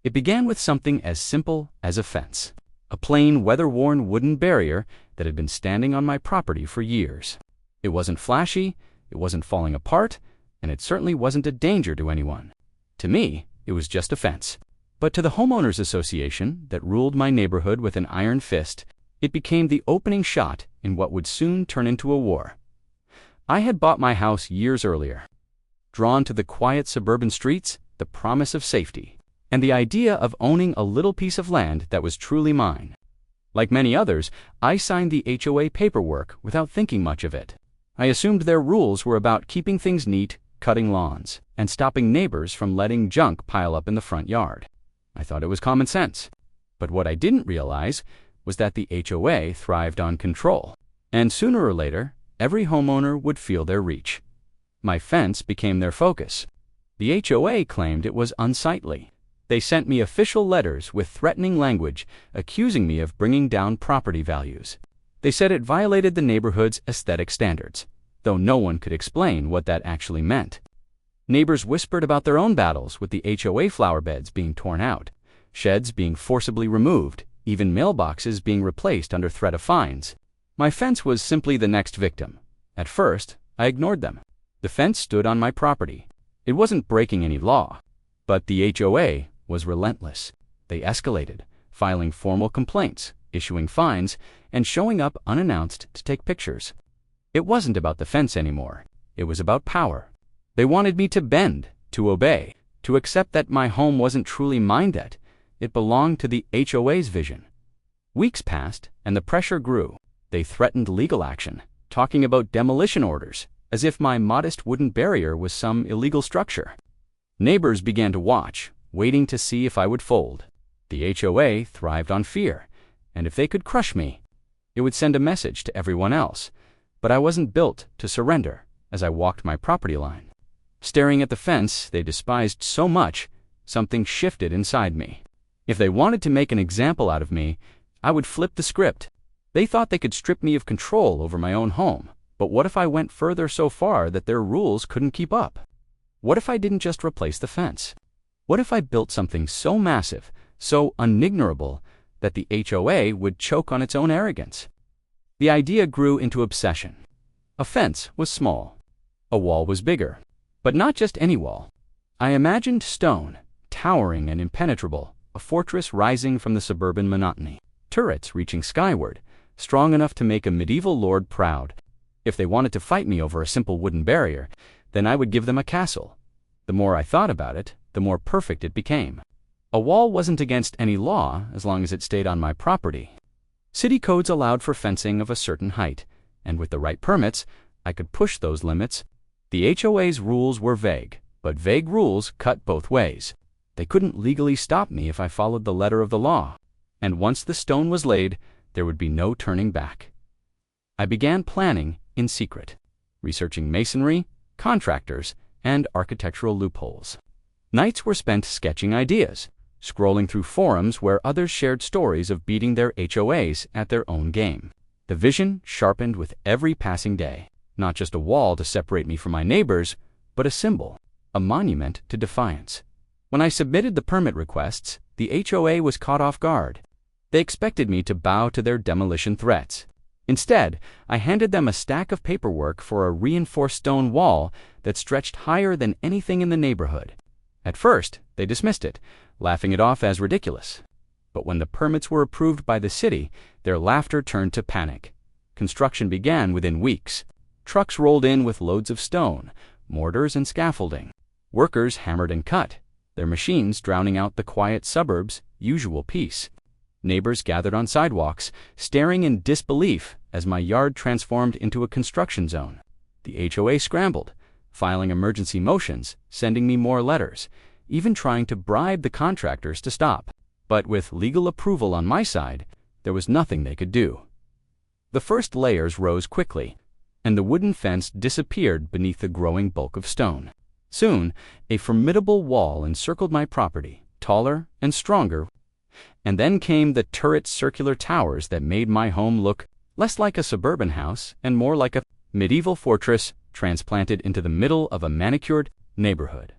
It began with something as simple as a fence, a plain, weather-worn wooden barrier that had been standing on my property for years. It wasn't flashy, it wasn't falling apart, and it certainly wasn't a danger to anyone. To me, it was just a fence. But to the Homeowners Association that ruled my neighborhood with an iron fist, it became the opening shot in what would soon turn into a war. I had bought my house years earlier, drawn to the quiet suburban streets, the promise of safety, and the idea of owning a little piece of land that was truly mine. Like many others, I signed the HOA paperwork without thinking much of it. I assumed their rules were about keeping things neat, cutting lawns, and stopping neighbors from letting junk pile up in the front yard. I thought it was common sense. But what I didn't realize was that the HOA thrived on control, and sooner or later, every homeowner would feel their reach. My fence became their focus. The HOA claimed it was unsightly. They sent me official letters with threatening language, accusing me of bringing down property values. They said it violated the neighborhood's aesthetic standards, though no one could explain what that actually meant. Neighbors whispered about their own battles with the HOA flower beds being torn out, sheds being forcibly removed, even mailboxes being replaced under threat of fines. My fence was simply the next victim. At first, I ignored them. The fence stood on my property. It wasn't breaking any law. But the HOA was relentless. They escalated, filing formal complaints, issuing fines, and showing up unannounced to take pictures. It wasn't about the fence anymore. It was about power. They wanted me to bend, to obey, to accept that my home wasn't truly mine, that it belonged to the HOA's vision. Weeks passed, and the pressure grew. They threatened legal action, talking about demolition orders, as if my modest wooden barrier was some illegal structure. Neighbors began to watch, waiting to see if I would fold. The HOA thrived on fear, and if they could crush me, it would send a message to everyone else. But I wasn't built to surrender as I walked my property line. Staring at the fence they despised so much, something shifted inside me. If they wanted to make an example out of me, I would flip the script. They thought they could strip me of control over my own home, but what if I went further so far that their rules couldn't keep up? What if I didn't just replace the fence? What if I built something so massive, so unignorable, that the HOA would choke on its own arrogance? The idea grew into obsession. A fence was small. A wall was bigger. But not just any wall. I imagined stone, towering and impenetrable, a fortress rising from the suburban monotony. Turrets reaching skyward, strong enough to make a medieval lord proud. If they wanted to fight me over a simple wooden barrier, then I would give them a castle. The more I thought about it, the more perfect it became. A wall wasn't against any law as long as it stayed on my property. City codes allowed for fencing of a certain height, and with the right permits, I could push those limits. The HOA's rules were vague, but vague rules cut both ways. They couldn't legally stop me if I followed the letter of the law. And once the stone was laid, there would be no turning back. I began planning in secret, researching masonry, contractors, and architectural loopholes. Nights were spent sketching ideas, scrolling through forums where others shared stories of beating their HOAs at their own game. The vision sharpened with every passing day. Not just a wall to separate me from my neighbors, but a symbol, a monument to defiance. When I submitted the permit requests, the HOA was caught off guard. They expected me to bow to their demolition threats. Instead, I handed them a stack of paperwork for a reinforced stone wall that stretched higher than anything in the neighborhood. At first, they dismissed it, laughing it off as ridiculous. But when the permits were approved by the city, their laughter turned to panic. Construction began within weeks. Trucks rolled in with loads of stone, mortars and scaffolding. Workers hammered and cut, their machines drowning out the quiet suburbs' usual peace. Neighbors gathered on sidewalks, staring in disbelief as my yard transformed into a construction zone. The HOA scrambled, filing emergency motions, sending me more letters, even trying to bribe the contractors to stop. But with legal approval on my side, there was nothing they could do. The first layers rose quickly, and the wooden fence disappeared beneath the growing bulk of stone. Soon, a formidable wall encircled my property, taller and stronger. And then came the turret circular towers that made my home look less like a suburban house and more like a medieval fortress transplanted into the middle of a manicured neighborhood.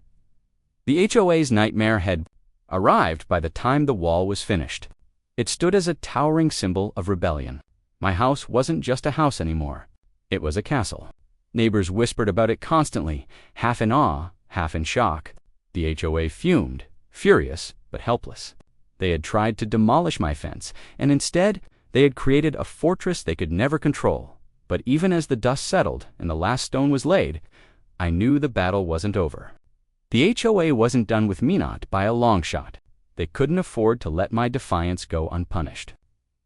The HOA's nightmare had arrived by the time the wall was finished. It stood as a towering symbol of rebellion. My house wasn't just a house anymore. It was a castle. Neighbors whispered about it constantly, half in awe, half in shock. The HOA fumed, furious but helpless. They had tried to demolish my fence, and instead, they had created a fortress they could never control. But even as the dust settled and the last stone was laid, I knew the battle wasn't over. The HOA wasn't done with me, not by a long shot. They couldn't afford to let my defiance go unpunished.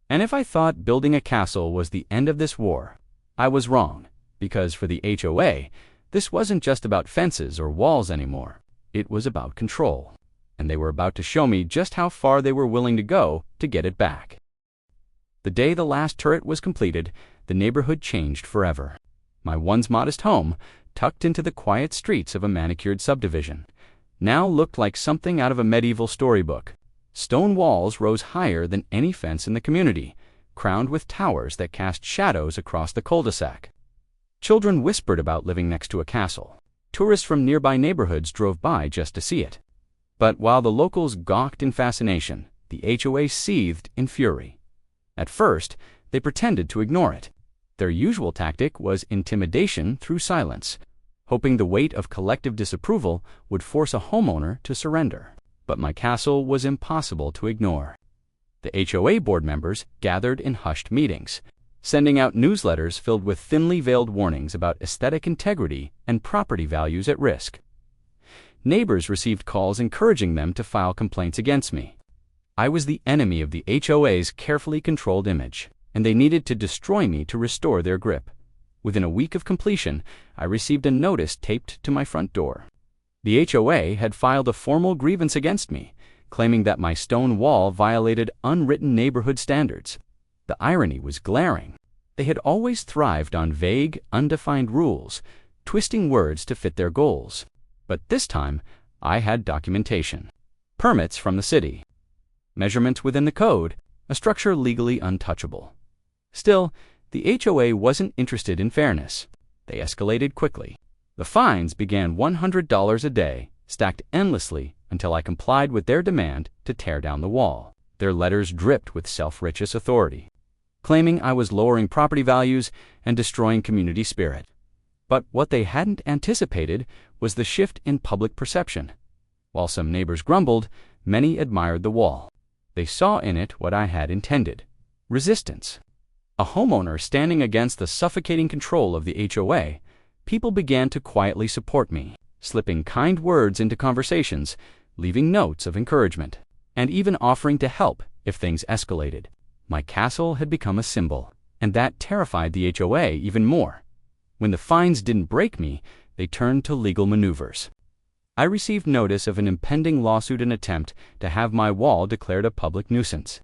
And if I thought building a castle was the end of this war, I was wrong, because for the HOA, this wasn't just about fences or walls anymore. It was about control, and they were about to show me just how far they were willing to go to get it back. The day the last turret was completed, the neighborhood changed forever. My once modest home, tucked into the quiet streets of a manicured subdivision, now looked like something out of a medieval storybook. Stone walls rose higher than any fence in the community, crowned with towers that cast shadows across the cul-de-sac. Children whispered about living next to a castle. Tourists from nearby neighborhoods drove by just to see it. But while the locals gawked in fascination, the HOA seethed in fury. At first, they pretended to ignore it. Their usual tactic was intimidation through silence, hoping the weight of collective disapproval would force a homeowner to surrender. But my castle was impossible to ignore. The HOA board members gathered in hushed meetings, sending out newsletters filled with thinly veiled warnings about aesthetic integrity and property values at risk. Neighbors received calls encouraging them to file complaints against me. I was the enemy of the HOA's carefully controlled image, and they needed to destroy me to restore their grip. Within a week of completion, I received a notice taped to my front door. The HOA had filed a formal grievance against me, claiming that my stone wall violated unwritten neighborhood standards. The irony was glaring. They had always thrived on vague, undefined rules, twisting words to fit their goals. But this time, I had documentation. Permits from the city. Measurements within the code, a structure legally untouchable. Still, the HOA wasn't interested in fairness. They escalated quickly. The fines began $100 a day, stacked endlessly until I complied with their demand to tear down the wall. Their letters dripped with self-righteous authority, claiming I was lowering property values and destroying community spirit. But what they hadn't anticipated was the shift in public perception. While some neighbors grumbled, many admired the wall. They saw in it what I had intended: resistance. A homeowner standing against the suffocating control of the HOA, people began to quietly support me, slipping kind words into conversations, leaving notes of encouragement, and even offering to help if things escalated. My castle had become a symbol, and that terrified the HOA even more. When the fines didn't break me, they turned to legal maneuvers. I received notice of an impending lawsuit and attempt to have my wall declared a public nuisance.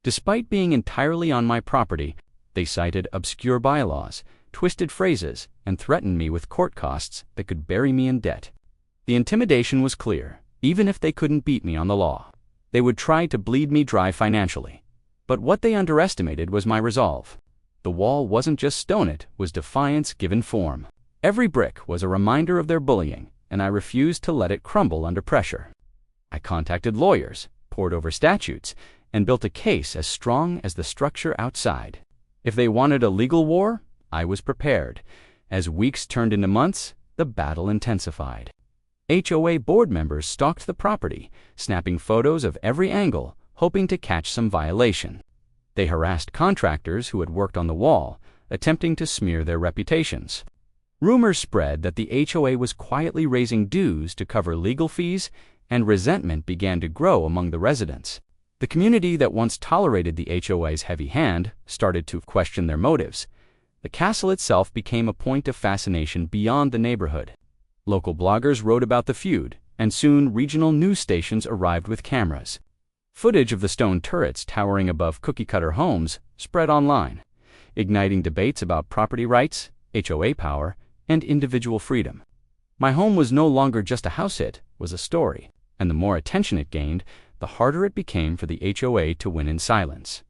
Despite being entirely on my property, they cited obscure bylaws, twisted phrases, and threatened me with court costs that could bury me in debt. The intimidation was clear. Even if they couldn't beat me on the law, they would try to bleed me dry financially. But what they underestimated was my resolve. The wall wasn't just stone, it was defiance given form. Every brick was a reminder of their bullying, and I refused to let it crumble under pressure. I contacted lawyers, pored over statutes, and built a case as strong as the structure outside. If they wanted a legal war, I was prepared. As weeks turned into months, the battle intensified. HOA board members stalked the property, snapping photos of every angle, hoping to catch some violation. They harassed contractors who had worked on the wall, attempting to smear their reputations. Rumors spread that the HOA was quietly raising dues to cover legal fees, and resentment began to grow among the residents. The community that once tolerated the HOA's heavy hand started to question their motives. The castle itself became a point of fascination beyond the neighborhood. Local bloggers wrote about the feud, and soon regional news stations arrived with cameras. Footage of the stone turrets towering above cookie-cutter homes spread online, igniting debates about property rights, HOA power, and individual freedom. My home was no longer just a house, it was a story, and the more attention it gained, the harder it became for the HOA to win in silence.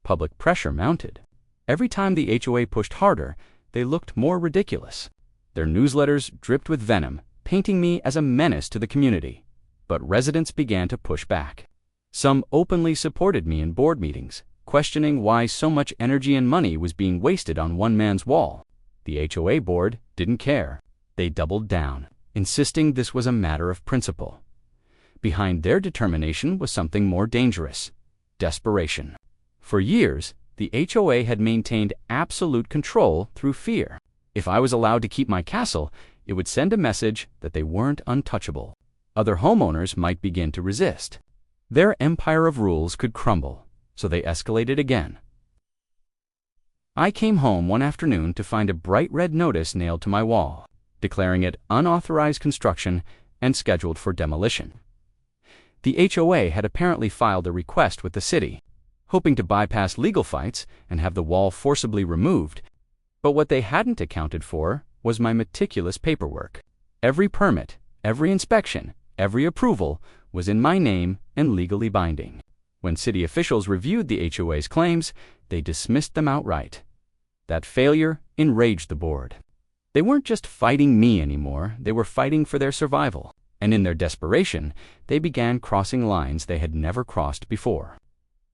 Public pressure mounted. Every time the HOA pushed harder, they looked more ridiculous. Their newsletters dripped with venom, painting me as a menace to the community. But residents began to push back. Some openly supported me in board meetings, questioning why so much energy and money was being wasted on one man's wall. The HOA board didn't care. They doubled down, insisting this was a matter of principle. Behind their determination was something more dangerous: desperation. For years, the HOA had maintained absolute control through fear. If I was allowed to keep my castle, it would send a message that they weren't untouchable. Other homeowners might begin to resist. Their empire of rules could crumble, so they escalated again. I came home one afternoon to find a bright red notice nailed to my wall, declaring it unauthorized construction and scheduled for demolition. The HOA had apparently filed a request with the city, hoping to bypass legal fights and have the wall forcibly removed, but what they hadn't accounted for was my meticulous paperwork. Every permit, every inspection, every approval was in my name and legally binding. When city officials reviewed the HOA's claims, they dismissed them outright. That failure enraged the board. They weren't just fighting me anymore, they were fighting for their survival. And in their desperation, they began crossing lines they had never crossed before.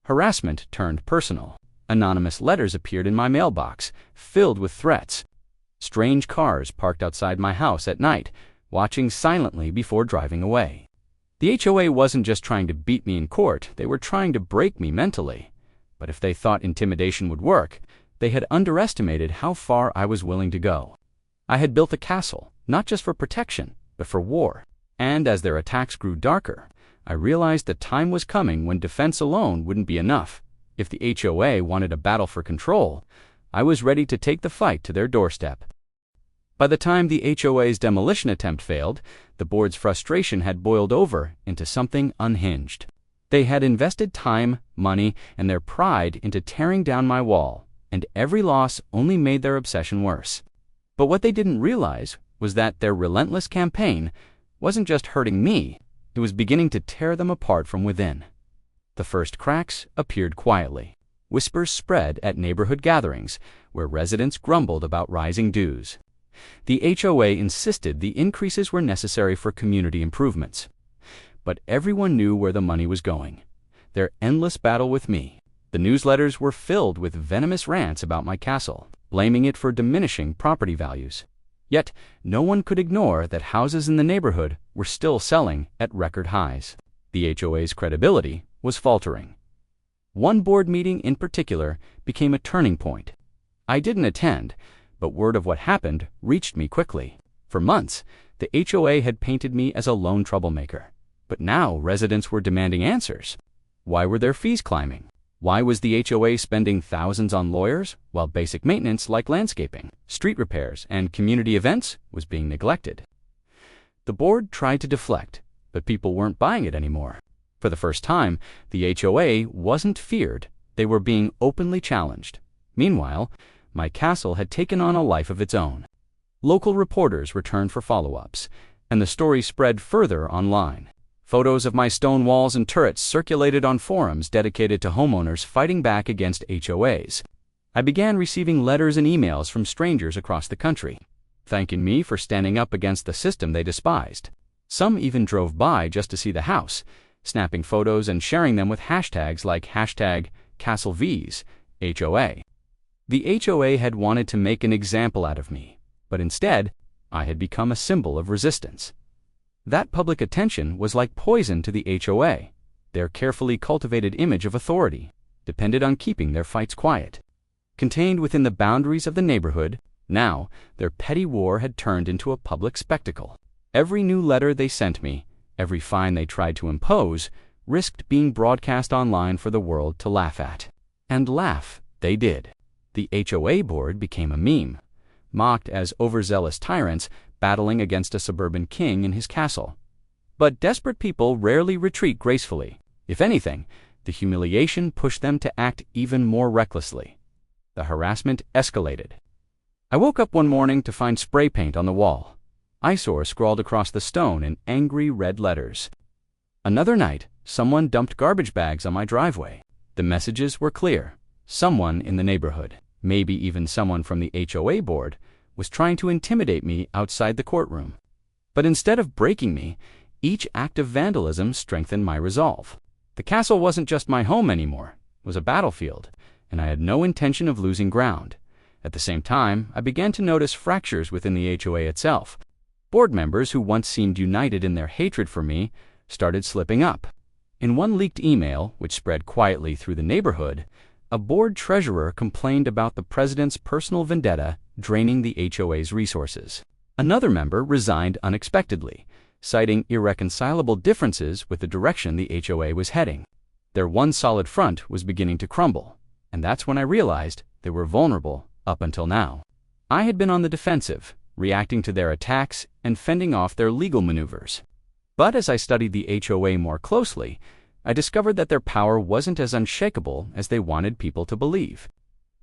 Harassment turned personal. Anonymous letters appeared in my mailbox, filled with threats. Strange cars parked outside my house at night, watching silently before driving away. The HOA wasn't just trying to beat me in court, they were trying to break me mentally. But if they thought intimidation would work, they had underestimated how far I was willing to go. I had built a castle, not just for protection, but for war. And as their attacks grew darker, I realized the time was coming when defense alone wouldn't be enough. If the HOA wanted a battle for control, I was ready to take the fight to their doorstep. By the time the HOA's demolition attempt failed, the board's frustration had boiled over into something unhinged. They had invested time, money, and their pride into tearing down my wall, and every loss only made their obsession worse. But what they didn't realize was that their relentless campaign wasn't just hurting me, it was beginning to tear them apart from within. The first cracks appeared quietly. Whispers spread at neighborhood gatherings, where residents grumbled about rising dues. The HOA insisted the increases were necessary for community improvements. But everyone knew where the money was going. Their endless battle with me. The newsletters were filled with venomous rants about my castle, blaming it for diminishing property values. Yet, no one could ignore that houses in the neighborhood were still selling at record highs. The HOA's credibility was faltering. One board meeting in particular became a turning point. I didn't attend, but word of what happened reached me quickly. For months, the HOA had painted me as a lone troublemaker. But now residents were demanding answers. Why were their fees climbing? Why was the HOA spending thousands on lawyers while basic maintenance like landscaping, street repairs, and community events was being neglected? The board tried to deflect, but people weren't buying it anymore. For the first time, the HOA wasn't feared, they were being openly challenged. Meanwhile, my castle had taken on a life of its own. Local reporters returned for follow-ups, and the story spread further online. Photos of my stone walls and turrets circulated on forums dedicated to homeowners fighting back against HOAs. I began receiving letters and emails from strangers across the country, thanking me for standing up against the system they despised. Some even drove by just to see the house, snapping photos and sharing them with hashtags like #CastleVs_HOA. The HOA had wanted to make an example out of me, but instead, I had become a symbol of resistance. That public attention was like poison to the HOA. Their carefully cultivated image of authority depended on keeping their fights quiet. Contained within the boundaries of the neighborhood, now their petty war had turned into a public spectacle. Every new letter they sent me, every fine they tried to impose, risked being broadcast online for the world to laugh at. And laugh they did. The HOA board became a meme, mocked as overzealous tyrants battling against a suburban king in his castle. But desperate people rarely retreat gracefully. If anything, the humiliation pushed them to act even more recklessly. The harassment escalated. I woke up one morning to find spray paint on the wall. Eyesore scrawled across the stone in angry red letters. Another night, someone dumped garbage bags on my driveway. The messages were clear. Someone in the neighborhood, maybe even someone from the HOA board, was trying to intimidate me outside the courtroom. But instead of breaking me, Each act of vandalism strengthened my resolve. The castle wasn't just my home anymore, it was a battlefield, and I had no intention of losing ground. At the same time, I began to notice fractures within the HOA itself. Board members who once seemed united in their hatred for me started slipping up. In one leaked email, which spread quietly through the neighborhood, a board treasurer complained about the president's personal vendetta draining the HOA's resources. Another member resigned unexpectedly, citing irreconcilable differences with the direction the HOA was heading. Their one solid front was beginning to crumble, and that's when I realized they were vulnerable up until now. I had been on the defensive, reacting to their attacks and fending off their legal maneuvers. But as I studied the HOA more closely, I discovered that their power wasn't as unshakable as they wanted people to believe.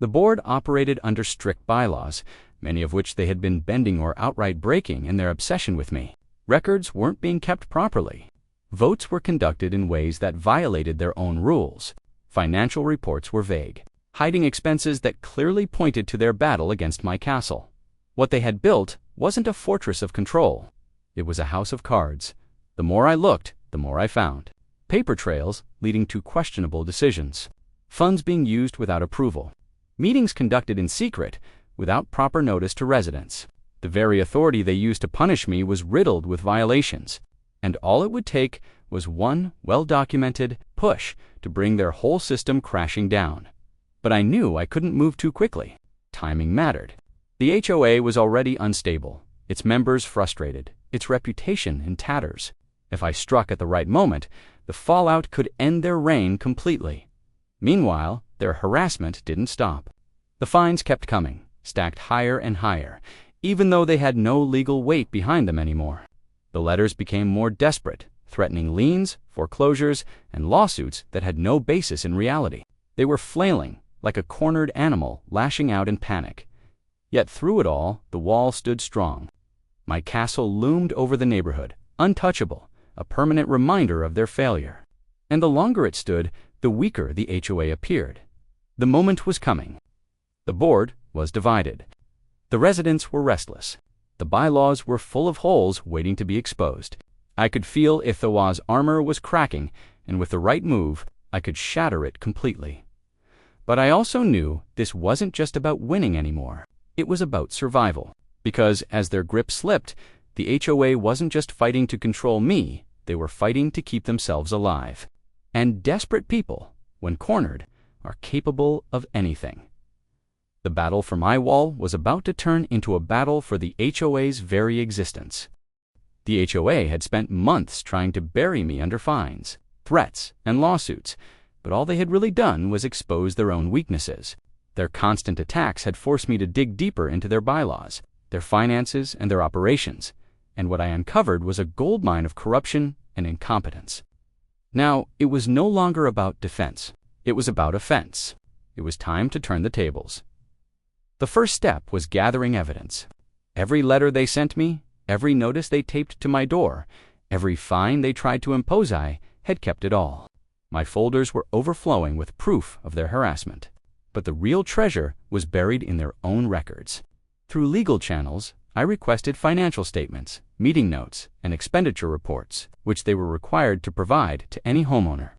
The board operated under strict bylaws, many of which they had been bending or outright breaking in their obsession with me. Records weren't being kept properly. Votes were conducted in ways that violated their own rules. Financial reports were vague, hiding expenses that clearly pointed to their battle against my castle. What they had built wasn't a fortress of control. It was a house of cards. The more I looked, the more I found. Paper trails leading to questionable decisions. Funds being used without approval. Meetings conducted in secret without proper notice to residents. The very authority they used to punish me was riddled with violations. And all it would take was one well-documented push to bring their whole system crashing down. But I knew I couldn't move too quickly. Timing mattered. The HOA was already unstable, its members frustrated, its reputation in tatters. If I struck at the right moment, the fallout could end their reign completely. Meanwhile, their harassment didn't stop. The fines kept coming, stacked higher and higher, even though they had no legal weight behind them anymore. The letters became more desperate, threatening liens, foreclosures, and lawsuits that had no basis in reality. They were flailing, like a cornered animal lashing out in panic. Yet through it all, the wall stood strong. My castle loomed over the neighborhood, untouchable, a permanent reminder of their failure. And the longer it stood, the weaker the HOA appeared. The moment was coming. The board was divided. The residents were restless. The bylaws were full of holes waiting to be exposed. I could feel HOA's armor was cracking, and with the right move, I could shatter it completely. But I also knew this wasn't just about winning anymore. It was about survival. Because as their grip slipped, the HOA wasn't just fighting to control me, they were fighting to keep themselves alive. And desperate people, when cornered, are capable of anything. The battle for my wall was about to turn into a battle for the HOA's very existence. The HOA had spent months trying to bury me under fines, threats, and lawsuits, but all they had really done was expose their own weaknesses. Their constant attacks had forced me to dig deeper into their bylaws, their finances, and their operations, and what I uncovered was a goldmine of corruption and incompetence. Now, it was no longer about defense. It was about offense. It was time to turn the tables. The first step was gathering evidence. Every letter they sent me, every notice they taped to my door, every fine they tried to impose, I had kept it all. My folders were overflowing with proof of their harassment. But the real treasure was buried in their own records. Through legal channels, I requested financial statements, meeting notes, and expenditure reports, which they were required to provide to any homeowner.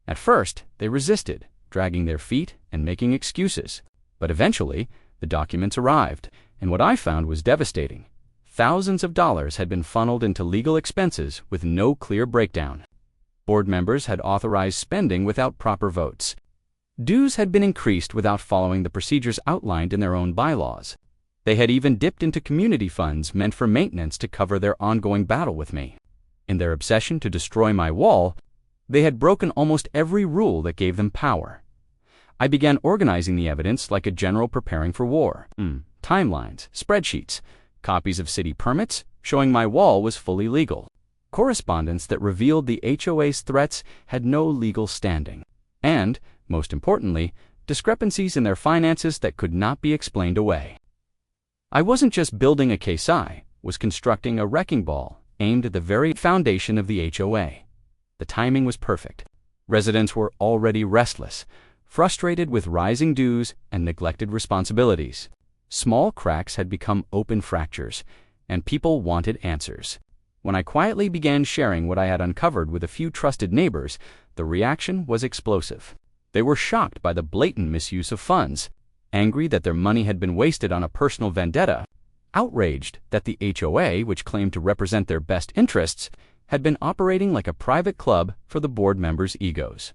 At first, they resisted, dragging their feet and making excuses. But eventually, the documents arrived, and what I found was devastating. Thousands of dollars had been funneled into legal expenses with no clear breakdown. Board members had authorized spending without proper votes. Dues had been increased without following the procedures outlined in their own bylaws. They had even dipped into community funds meant for maintenance to cover their ongoing battle with me. In their obsession to destroy my wall, they had broken almost every rule that gave them power. I began organizing the evidence like a general preparing for war. Timelines, spreadsheets, copies of city permits showing my wall was fully legal. Correspondence that revealed the HOA's threats had no legal standing. And, most importantly, discrepancies in their finances that could not be explained away. I wasn't just building a case, I was constructing a wrecking ball aimed at the very foundation of the HOA. The timing was perfect. Residents were already restless, frustrated with rising dues and neglected responsibilities. Small cracks had become open fractures, and people wanted answers. When I quietly began sharing what I had uncovered with a few trusted neighbors, the reaction was explosive. They were shocked by the blatant misuse of funds, angry that their money had been wasted on a personal vendetta, outraged that the HOA, which claimed to represent their best interests, had been operating like a private club for the board members' egos.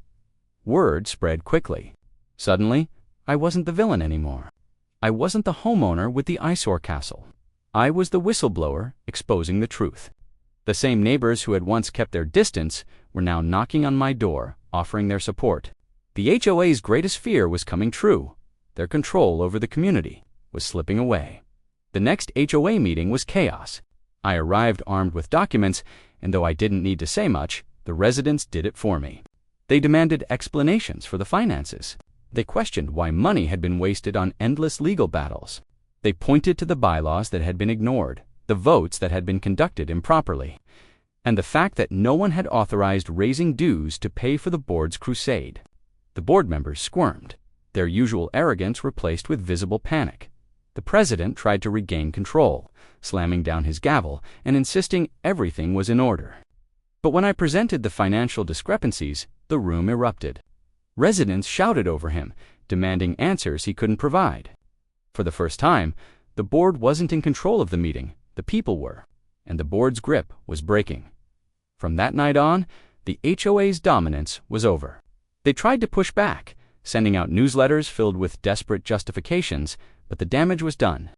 Word spread quickly. Suddenly, I wasn't the villain anymore. I wasn't the homeowner with the eyesore castle. I was the whistleblower exposing the truth. The same neighbors who had once kept their distance were now knocking on my door, offering their support. The HOA's greatest fear was coming true. Their control over the community was slipping away. The next HOA meeting was chaos. I arrived armed with documents, and though I didn't need to say much, the residents did it for me. They demanded explanations for the finances. They questioned why money had been wasted on endless legal battles. They pointed to the bylaws that had been ignored, the votes that had been conducted improperly, and the fact that no one had authorized raising dues to pay for the board's crusade. The board members squirmed, their usual arrogance replaced with visible panic. The president tried to regain control, slamming down his gavel and insisting everything was in order. But when I presented the financial discrepancies, the room erupted. Residents shouted over him, demanding answers he couldn't provide. For the first time, the board wasn't in control of the meeting, the people were, and the board's grip was breaking. From that night on, the HOA's dominance was over. They tried to push back, sending out newsletters filled with desperate justifications, but the damage was done.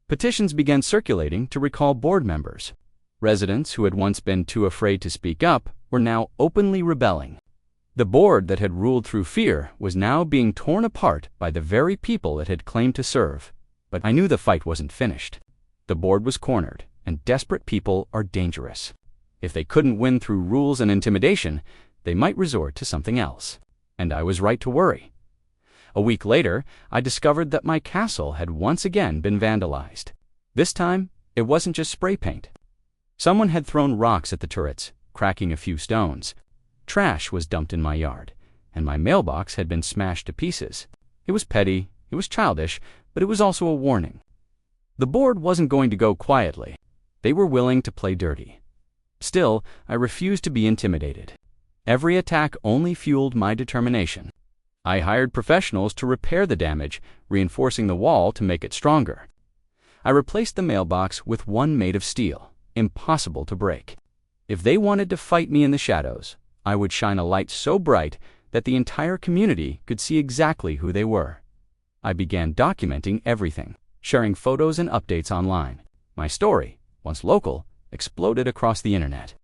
Petitions began circulating to recall board members. Residents who had once been too afraid to speak up were now openly rebelling. The board that had ruled through fear was now being torn apart by the very people it had claimed to serve. But I knew the fight wasn't finished. The board was cornered, and desperate people are dangerous. If they couldn't win through rules and intimidation, they might resort to something else. And I was right to worry. A week later, I discovered that my castle had once again been vandalized. This time, it wasn't just spray paint. Someone had thrown rocks at the turrets, cracking a few stones. Trash was dumped in my yard, and my mailbox had been smashed to pieces. It was petty, it was childish, but it was also a warning. The board wasn't going to go quietly. They were willing to play dirty. Still, I refused to be intimidated. Every attack only fueled my determination. I hired professionals to repair the damage, reinforcing the wall to make it stronger. I replaced the mailbox with one made of steel, impossible to break. If they wanted to fight me in the shadows, I would shine a light so bright that the entire community could see exactly who they were. I began documenting everything, sharing photos and updates online. My story, once local, exploded across the internet.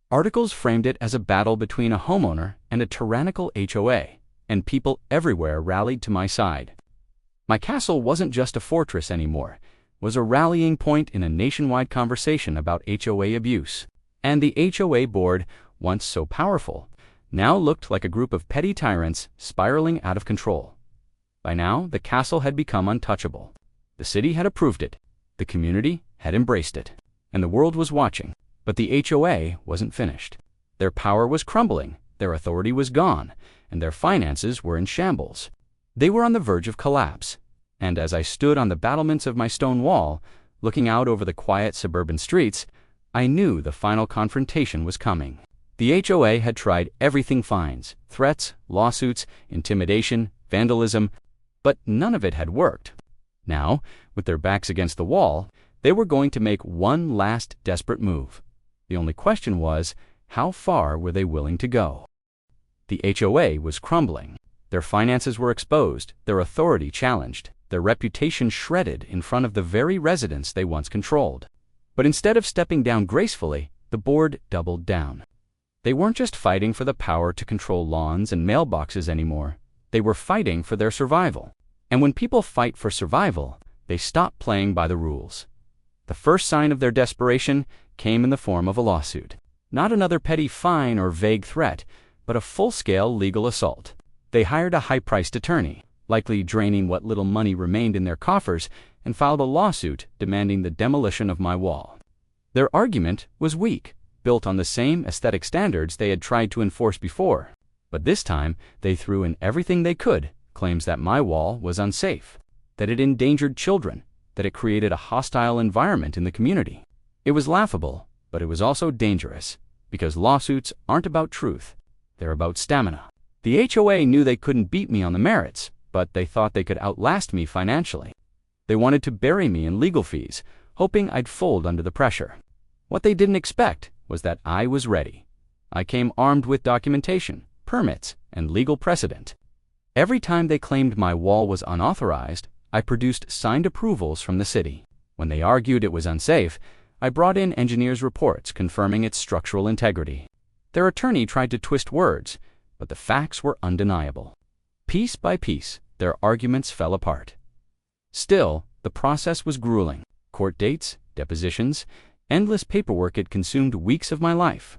Articles framed it as a battle between a homeowner and a tyrannical HOA, and people everywhere rallied to my side. My castle wasn't just a fortress anymore, it was a rallying point in a nationwide conversation about HOA abuse. And the HOA board, once so powerful, now looked like a group of petty tyrants spiraling out of control. By now, the castle had become untouchable. The city had approved it, the community had embraced it, and the world was watching. But the HOA wasn't finished. Their power was crumbling, their authority was gone, and their finances were in shambles. They were on the verge of collapse, and as I stood on the battlements of my stone wall, looking out over the quiet suburban streets, I knew the final confrontation was coming. The HOA had tried everything: fines, threats, lawsuits, intimidation, vandalism, but none of it had worked. Now, with their backs against the wall, they were going to make one last desperate move. The only question was, how far were they willing to go? The HOA was crumbling. Their finances were exposed, their authority challenged, their reputation shredded in front of the very residents they once controlled. But instead of stepping down gracefully, the board doubled down. They weren't just fighting for the power to control lawns and mailboxes anymore. They were fighting for their survival. And when people fight for survival, they stop playing by the rules. The first sign of their desperation came in the form of a lawsuit. Not another petty fine or vague threat, but a full-scale legal assault. They hired a high-priced attorney, likely draining what little money remained in their coffers, and filed a lawsuit demanding the demolition of my wall. Their argument was weak, built on the same aesthetic standards they had tried to enforce before. But this time, they threw in everything they could, claims that my wall was unsafe, that it endangered children, that it created a hostile environment in the community. It was laughable, But it was also dangerous, because lawsuits aren't about truth, they're about stamina. The HOA knew they couldn't beat me on the merits, but they thought they could outlast me financially. They wanted to bury me in legal fees, hoping I'd fold under the pressure. What they didn't expect was that I was ready. I came armed with documentation, permits, and legal precedent. Every time they claimed my wall was unauthorized, I produced signed approvals from the city. When they argued it was unsafe, I brought in engineers' reports confirming its structural integrity. Their attorney tried to twist words, but the facts were undeniable. Piece by piece, their arguments fell apart. Still, the process was grueling. Court dates, depositions, endless paperwork had consumed weeks of my life.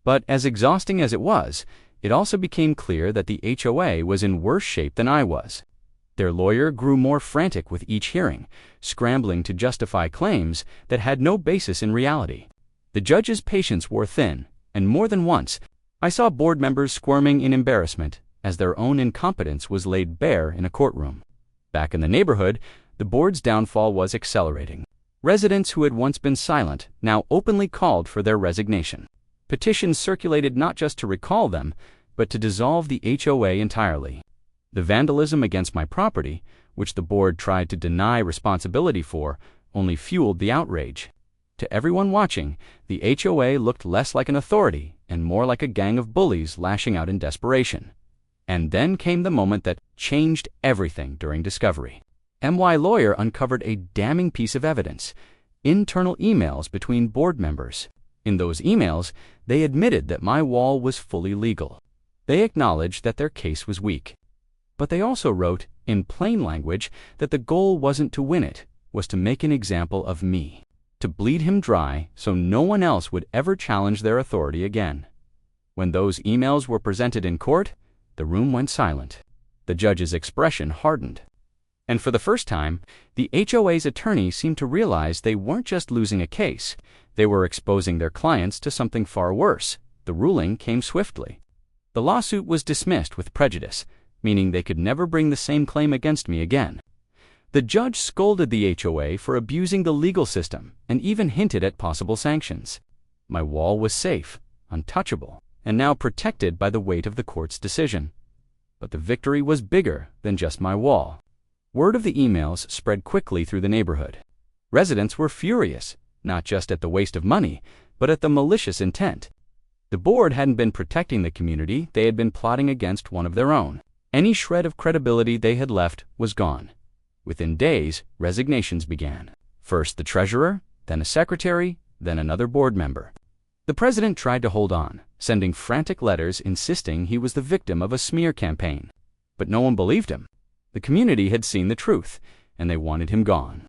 But as exhausting as it was, it also became clear that the HOA was in worse shape than I was. Their lawyer grew more frantic with each hearing, scrambling to justify claims that had no basis in reality. The judge's patience wore thin, and more than once, I saw board members squirming in embarrassment as their own incompetence was laid bare in a courtroom. Back in the neighborhood, the board's downfall was accelerating. Residents who had once been silent now openly called for their resignation. Petitions circulated not just to recall them, but to dissolve the HOA entirely. The vandalism against my property, which the board tried to deny responsibility for, only fueled the outrage. To everyone watching, the HOA looked less like an authority and more like a gang of bullies lashing out in desperation. And then came the moment that changed everything during discovery. MY lawyer uncovered a damning piece of evidence: internal emails between board members. In those emails, they admitted that my wall was fully legal. They acknowledged that their case was weak. But they also wrote, in plain language, that the goal wasn't to win it, was to make an example of me, to bleed him dry so no one else would ever challenge their authority again. When those emails were presented in court, the room went silent. The judge's expression hardened. And for the first time, the HOA's attorney seemed to realize they weren't just losing a case, they were exposing their clients to something far worse. The ruling came swiftly. The lawsuit was dismissed with prejudice, meaning they could never bring the same claim against me again. The judge scolded the HOA for abusing the legal system and even hinted at possible sanctions. My wall was safe, untouchable, and now protected by the weight of the court's decision. But the victory was bigger than just my wall. Word of the emails spread quickly through the neighborhood. Residents were furious, not just at the waste of money, but at the malicious intent. The board hadn't been protecting the community, they had been plotting against one of their own. Any shred of credibility they had left was gone. Within days, resignations began. First the treasurer, then a secretary, then another board member. The president tried to hold on, sending frantic letters insisting he was the victim of a smear campaign. But no one believed him. The community had seen the truth, and they wanted him gone.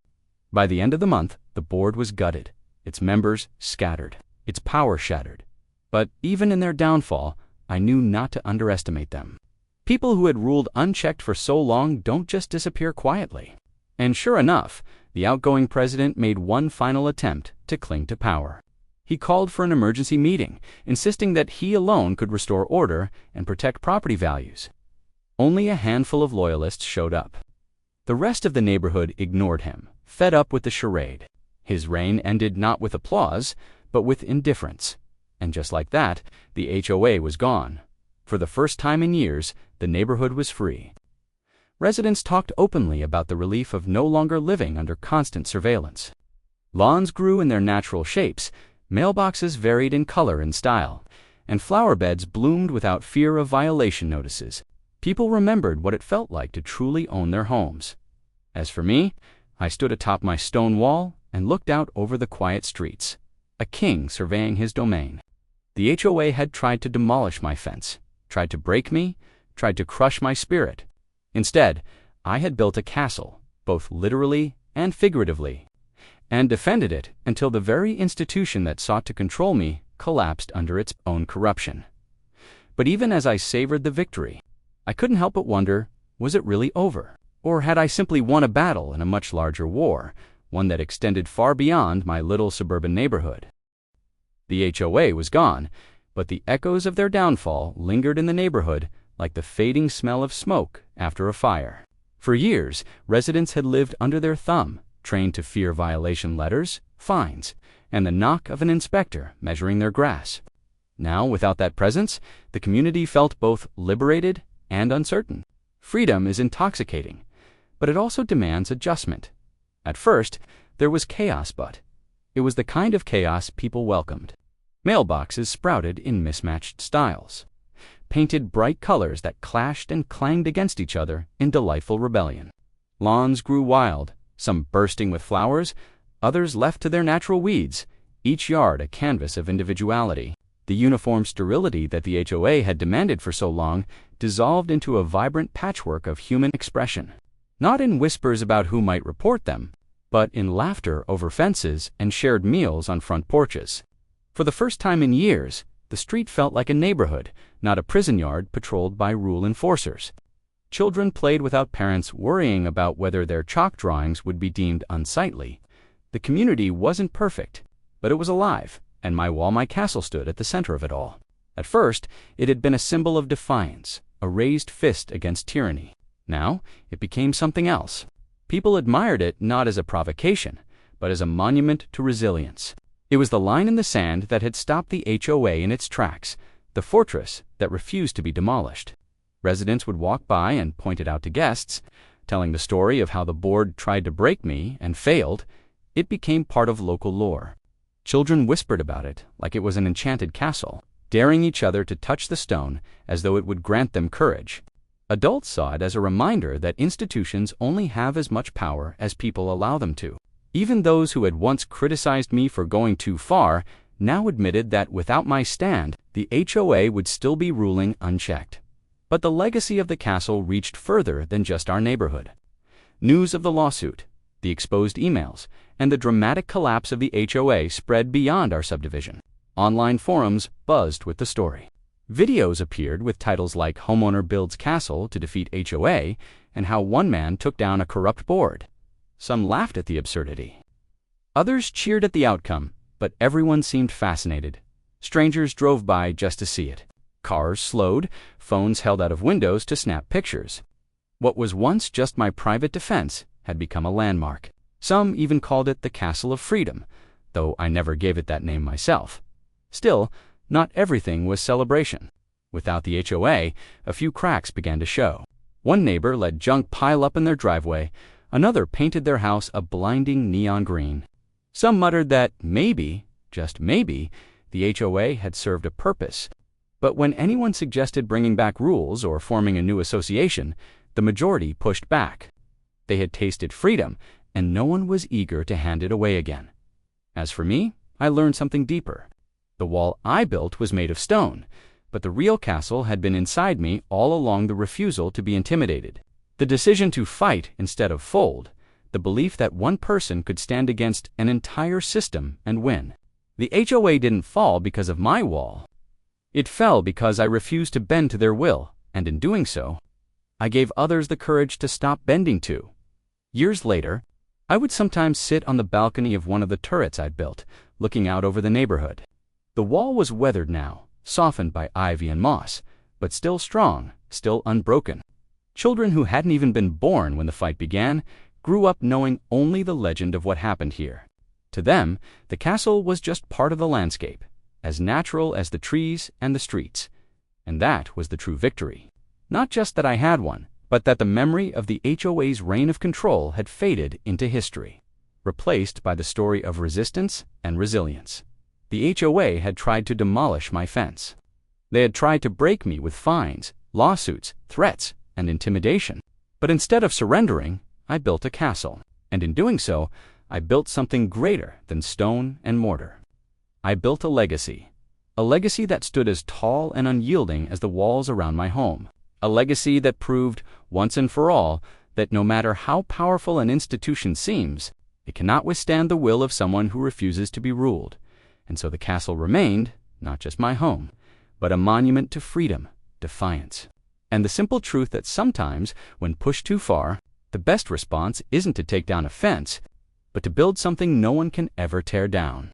By the end of the month, the board was gutted, its members scattered, its power shattered. But even in their downfall, I knew not to underestimate them. People who had ruled unchecked for so long don't just disappear quietly. And sure enough, the outgoing president made one final attempt to cling to power. He called for an emergency meeting, insisting that he alone could restore order and protect property values. Only a handful of loyalists showed up. The rest of the neighborhood ignored him, fed up with the charade. His reign ended not with applause, but with indifference. And just like that, the HOA was gone. For the first time in years, the neighborhood was free. Residents talked openly about the relief of no longer living under constant surveillance. Lawns grew in their natural shapes, mailboxes varied in color and style, and flower beds bloomed without fear of violation notices. People remembered what it felt like to truly own their homes. As for me, I stood atop my stone wall and looked out over the quiet streets, a king surveying his domain. The HOA had tried to demolish my fence, tried to break me, tried to crush my spirit. Instead, I had built a castle, both literally and figuratively, and defended it until the very institution that sought to control me collapsed under its own corruption. But even as I savored the victory, I couldn't help but wonder, was it really over? Or had I simply won a battle in a much larger war, one that extended far beyond my little suburban neighborhood? The HOA was gone, but the echoes of their downfall lingered in the neighborhood like the fading smell of smoke after a fire. For years, residents had lived under their thumb, trained to fear violation letters, fines, and the knock of an inspector measuring their grass. Now, without that presence, the community felt both liberated and uncertain. Freedom is intoxicating, but it also demands adjustment. At first, there was chaos, but it was the kind of chaos people welcomed. Mailboxes sprouted in mismatched styles, painted bright colors that clashed and clanged against each other in delightful rebellion. Lawns grew wild, some bursting with flowers, others left to their natural weeds, each yard a canvas of individuality. The uniform sterility that the HOA had demanded for so long dissolved into a vibrant patchwork of human expression, not in whispers about who might report them, but in laughter over fences and shared meals on front porches. For the first time in years, the street felt like a neighborhood, not a prison yard patrolled by rule enforcers. Children played without parents worrying about whether their chalk drawings would be deemed unsightly. The community wasn't perfect, but it was alive, and my wall, my castle stood at the center of it all. At first, it had been a symbol of defiance, a raised fist against tyranny. Now, it became something else. People admired it not as a provocation, but as a monument to resilience. It was the line in the sand that had stopped the HOA in its tracks, the fortress that refused to be demolished. Residents would walk by and point it out to guests, telling the story of how the board tried to break me and failed. It became part of local lore. Children whispered about it like it was an enchanted castle, daring each other to touch the stone as though it would grant them courage. Adults saw it as a reminder that institutions only have as much power as people allow them to. Even those who had once criticized me for going too far now admitted that without my stand, the HOA would still be ruling unchecked. But the legacy of the castle reached further than just our neighborhood. News of the lawsuit, the exposed emails, and the dramatic collapse of the HOA spread beyond our subdivision. Online forums buzzed with the story. Videos appeared with titles like "Homeowner Builds Castle to Defeat HOA" and how one man took down a corrupt board. Some laughed at the absurdity. Others cheered at the outcome, but everyone seemed fascinated. Strangers drove by just to see it. Cars slowed, phones held out of windows to snap pictures. What was once just my private defense had become a landmark. Some even called it the Castle of Freedom, though I never gave it that name myself. Still, not everything was celebration. Without the HOA, a few cracks began to show. One neighbor let junk pile up in their driveway. Another painted their house a blinding neon green. Some muttered that maybe, just maybe, the HOA had served a purpose. But when anyone suggested bringing back rules or forming a new association, the majority pushed back. They had tasted freedom, and no one was eager to hand it away again. As for me, I learned something deeper. The wall I built was made of stone, but the real castle had been inside me all along. The refusal to be intimidated, the decision to fight instead of fold, the belief that one person could stand against an entire system and win. The HOA didn't fall because of my wall. It fell because I refused to bend to their will, and in doing so, I gave others the courage to stop bending too. Years later, I would sometimes sit on the balcony of one of the turrets I'd built, looking out over the neighborhood. The wall was weathered now, softened by ivy and moss, but still strong, still unbroken. Children who hadn't even been born when the fight began grew up knowing only the legend of what happened here. To them, the castle was just part of the landscape, as natural as the trees and the streets. And that was the true victory. Not just that I had one, but that the memory of the HOA's reign of control had faded into history, replaced by the story of resistance and resilience. The HOA had tried to demolish my fence. They had tried to break me with fines, lawsuits, threats, and intimidation. But instead of surrendering, I built a castle. And in doing so, I built something greater than stone and mortar. I built a legacy that stood as tall and unyielding as the walls around my home. A legacy that proved, once and for all, that no matter how powerful an institution seems, it cannot withstand the will of someone who refuses to be ruled. And so the castle remained, not just my home, but a monument to freedom, defiance, and the simple truth that sometimes, when pushed too far, the best response isn't to take down a fence, but to build something no one can ever tear down.